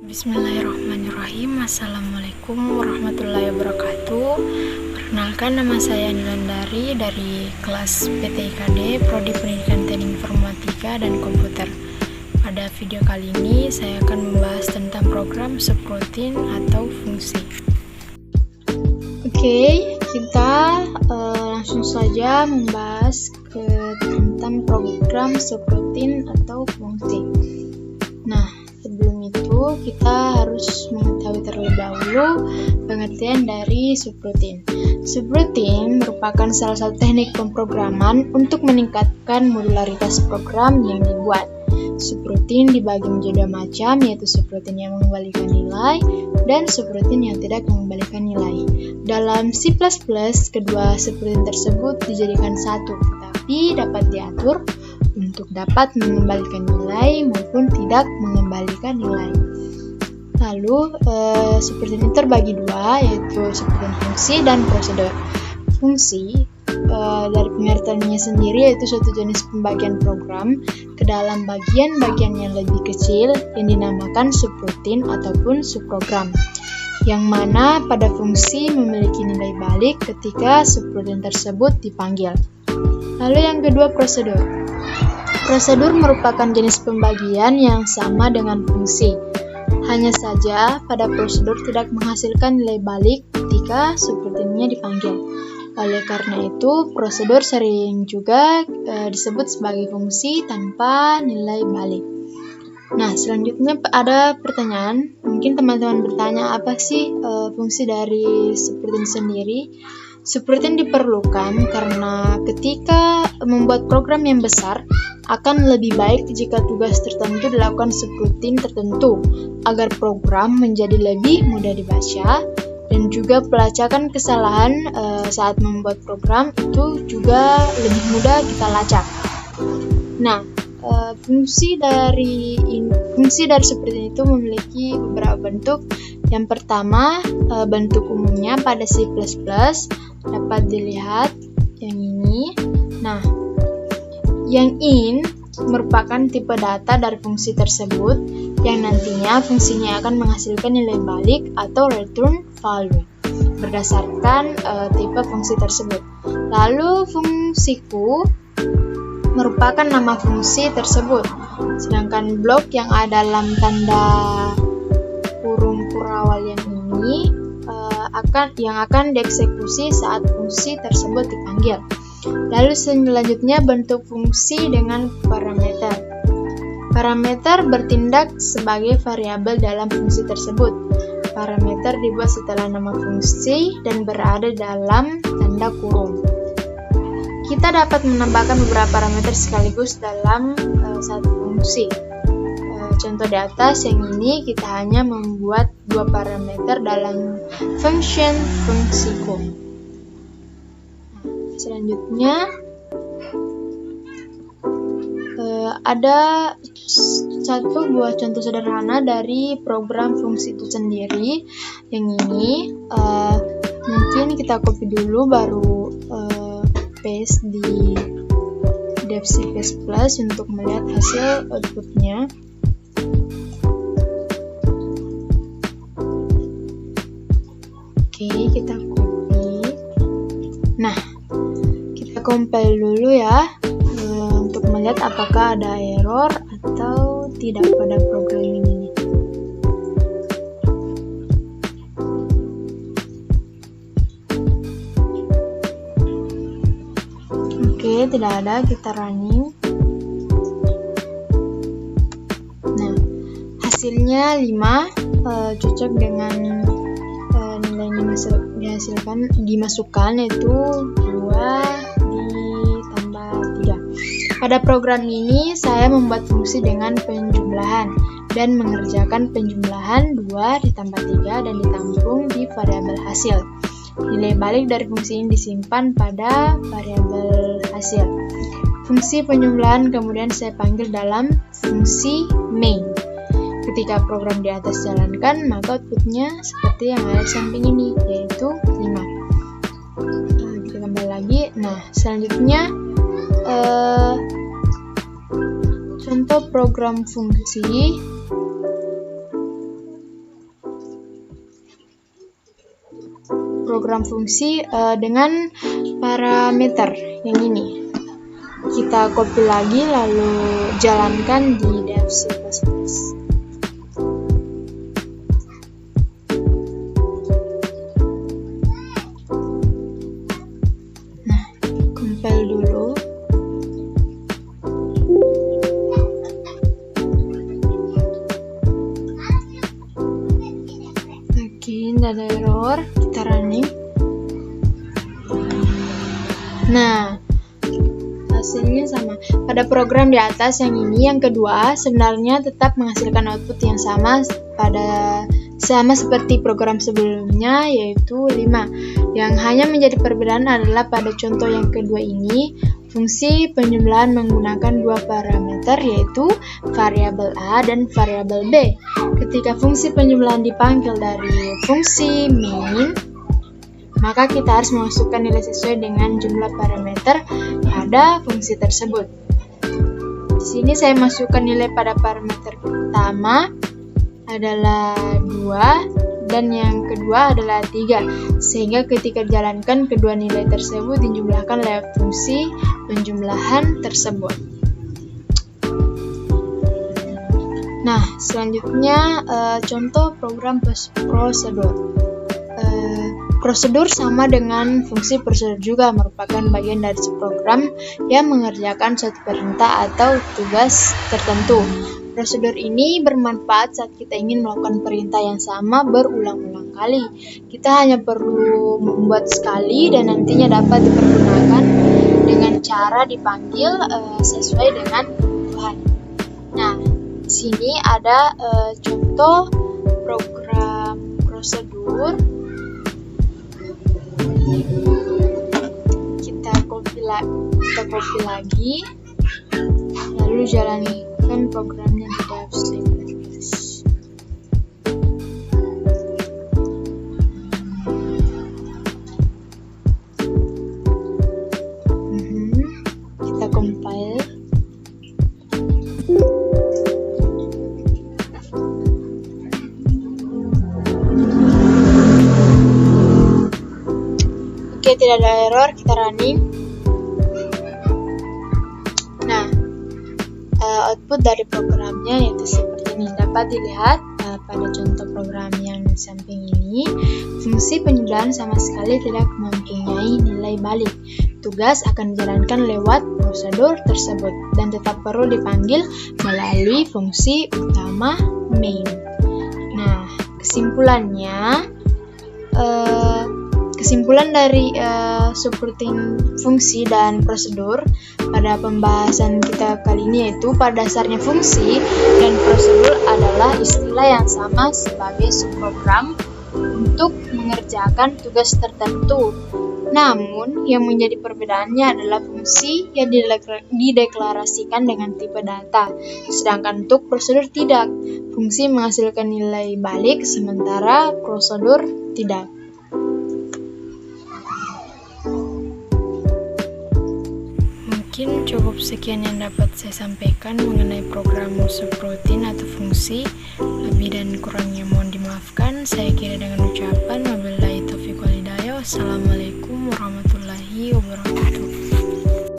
Bismillahirrahmanirrahim. Assalamualaikum warahmatullahi wabarakatuh. Perkenalkan, nama saya Nilandari dari kelas PTIKD Prodi Pendidikan Teknik Informatika dan Komputer. Pada video kali ini saya akan membahas tentang program subroutine atau fungsi. Oke, kita langsung saja membahas tentang program subroutine atau fungsi. Nah, sebelum itu kita harus mengetahui terlebih dahulu pengertian dari subroutine. Subroutine merupakan salah satu teknik pemrograman untuk meningkatkan modularitas program yang dibuat. Subroutine dibagi menjadi dua macam, yaitu subroutine yang mengembalikan nilai dan subroutine yang tidak mengembalikan nilai. Dalam C++, kedua subroutine tersebut dijadikan satu, tetapi dapat diatur untuk dapat mengembalikan nilai maupun tidak mengembalikan nilai. Lalu, subroutine terbagi dua, yaitu subroutine fungsi dan prosedur. Fungsi dari pengertiannya sendiri yaitu suatu jenis pembagian program ke dalam bagian-bagian yang lebih kecil yang dinamakan subroutine ataupun subprogram, yang mana pada fungsi memiliki nilai balik ketika subroutine tersebut dipanggil. Lalu yang kedua, prosedur. Prosedur merupakan jenis pembagian yang sama dengan fungsi. Hanya saja pada prosedur tidak menghasilkan nilai balik ketika subroutine-nya dipanggil. Oleh karena itu, prosedur sering juga disebut sebagai fungsi tanpa nilai balik. Nah, selanjutnya ada pertanyaan. Mungkin teman-teman bertanya, apa sih fungsi dari subroutine sendiri? Subroutine diperlukan karena ketika membuat program yang besar, akan lebih baik jika tugas tertentu dilakukan subroutine tertentu, agar program menjadi lebih mudah dibaca, dan juga pelacakan kesalahan saat membuat program itu juga lebih mudah kita lacak. Nah, fungsi dari subroutine itu memiliki beberapa bentuk. Yang pertama, bentuk umumnya pada C++ dapat dilihat yang ini. Nah, yang in merupakan tipe data dari fungsi tersebut yang nantinya fungsinya akan menghasilkan nilai balik atau return value berdasarkan tipe fungsi tersebut. Lalu fungsiku merupakan nama fungsi tersebut, sedangkan blok yang ada dalam tanda kurung kurawal yang ini akan dieksekusi saat fungsi tersebut dipanggil. Lalu selanjutnya bentuk fungsi dengan parameter. Parameter bertindak sebagai variabel dalam fungsi tersebut. Parameter dibuat setelah nama fungsi dan berada dalam tanda kurung. Kita dapat menambahkan beberapa parameter sekaligus dalam satu fungsi. Contoh di atas yang ini kita hanya membuat dua parameter dalam function fungsiku. Selanjutnya ada satu buah contoh sederhana dari program fungsi itu sendiri. Yang ini mungkin kita copy dulu baru paste di dev C++ untuk melihat hasil outputnya. Oke, kita copy. Nah, kita compile dulu ya untuk melihat apakah ada error atau tidak pada program ini. Oke, tidak ada, kita running. Nah, hasilnya 5 cocok dengan nilai yang dimasukkan, yaitu 2 ditambah 3. Pada program ini saya membuat fungsi dengan penjumlahan dan mengerjakan penjumlahan 2 ditambah 3 dan ditampung di variabel hasil. Nilai balik dari fungsi ini disimpan pada variabel hasil. Fungsi penjumlahan kemudian saya panggil dalam fungsi main. Ketika program di atas jalankan, maka outputnya seperti yang ada di samping ini, yaitu 5. Nah, kita tambah lagi. Nah, selanjutnya contoh program fungsi program fungsi dengan parameter yang ini. Kita copy lagi lalu jalankan di Dev C++. Nah, compile dulu. Tidak ada error, kita running. Nah, hasilnya sama. Pada program di atas yang ini, yang kedua, sebenarnya tetap menghasilkan output yang sama seperti program sebelumnya, yaitu 5. Yang hanya menjadi perbedaan adalah pada contoh yang kedua ini, fungsi penjumlahan menggunakan dua parameter, yaitu variabel A dan variabel B. Ketika fungsi penjumlahan dipanggil dari fungsi main, maka kita harus memasukkan nilai sesuai dengan jumlah parameter pada fungsi tersebut. Di sini saya masukkan nilai pada parameter pertama adalah 2 dan yang kedua adalah 3, sehingga ketika dijalankan kedua nilai tersebut dijumlahkan lewat fungsi penjumlahan tersebut. Nah, selanjutnya contoh program prosedur. Prosedur sama dengan fungsi prosedur juga merupakan bagian dari program yang mengerjakan suatu perintah atau tugas tertentu. Prosedur ini bermanfaat saat kita ingin melakukan perintah yang sama berulang-ulang kali. Kita hanya perlu membuat sekali dan nantinya dapat dipergunakan dengan cara dipanggil sesuai dengan kebutuhan. Nah, di sini ada contoh program prosedur. Kita copy lagi, lalu jalankan programnya di Dev C++. Kita compile. Oke, tidak ada error, kita running. Nah, output dari programnya yaitu seperti ini. Dapat dilihat pada contoh program yang di samping ini, fungsi penjumlahan sama sekali tidak mempunyai nilai balik. Tugas akan dijalankan lewat prosedur tersebut dan tetap perlu dipanggil melalui fungsi utama main. Nah, kesimpulan dari subroutine fungsi dan prosedur pada pembahasan kita kali ini yaitu pada dasarnya fungsi dan prosedur adalah istilah yang sama sebagai subprogram untuk mengerjakan tugas tertentu. Namun, yang menjadi perbedaannya adalah fungsi yang dideklarasikan dengan tipe data, sedangkan untuk prosedur tidak. Fungsi menghasilkan nilai balik, sementara prosedur tidak. Mungkin cukup sekian yang dapat saya sampaikan mengenai program subroutine atau fungsi. Lebih dan kurangnya mohon dimaafkan. Saya kira dengan ucapan wabillahi taufiq wal hidayah. Wassalamualaikum.